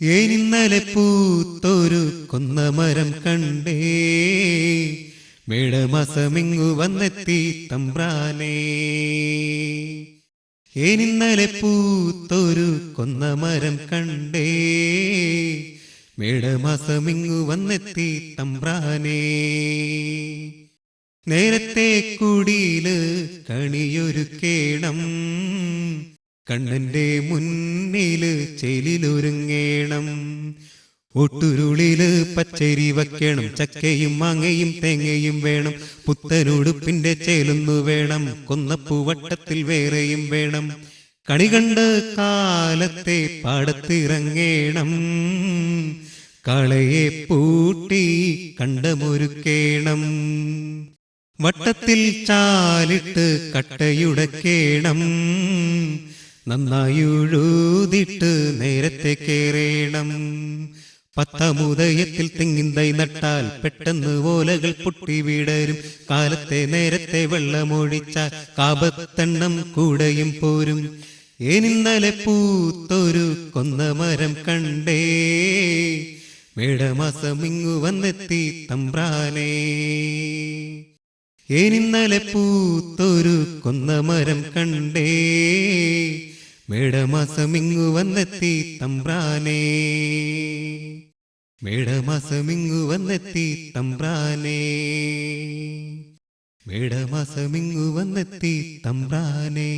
ഏനിന്നലെ പൂത്തൊരു കൊന്നമരം കണ്ടേ, മേടമാസമിങ്ങു വന്നെത്തി തമ്പ്രാനേ. ഏനിന്നലെ പൂത്തൊരു കൊന്നമരം കണ്ടേ, മേടമാസമിങ്ങു വന്നെത്തി തമ്പ്രാനേ. നേരത്തെ കുടിയില് കണിയൊരുക്കേണം, കണ്ണന്റെ മുന്നില് ചേലിലൊരുങ്ങേണം. ഒട്ടുരുളില് പച്ചരി വയ്ക്കണം, ചക്കയും മാങ്ങയും തേങ്ങയും വേണം. പുത്തനുടുപ്പിന്റെ ചേലൊന്നു വേണം, കൊന്നപ്പൂവട്ടത്തിൽ വേറെയും വേണം. കണി കണ്ട് കാലത്തെ പാടത്തിറങ്ങേണം, കാളയെ പൂട്ടി കണ്ടമൊരുക്കേണം. വട്ടത്തിൽ ചാലിട്ട് കട്ടയുടക്കേണം, നന്നായുഴുതിട്ട് നേരത്തെ കേറേണം. പത്തമുദയത്തിൽ തെങ്ങിന്തൈ നട്ടാൽ പെട്ടെന്ന് ഓലകൾ പൊട്ടി വീടരും. കാലത്തെ നേരത്തെ വെള്ളമൊഴിച്ചാൽ കാപത്തെണ്ണം കൂടെയും പോരും. ഏനിന്നലെ പൂത്തൊരു കൊന്നമരം കണ്ടേ, മേടമാസമിങ്ങു വന്നെത്തി തമ്പ്രാനേ. ഏനിന്നലെ പൂത്തൊരു കൊന്നമരം കണ്ടേ, മേടമാസമിങ്ങു വന്നെത്തി തമ്പ്രാനേ. മേടമാസമിങ്ങു വന്നെത്തി തമ്പ്രാനേ. മേടമാസമിങ്ങു വന്നെത്തി തമ്പ്രാനേ.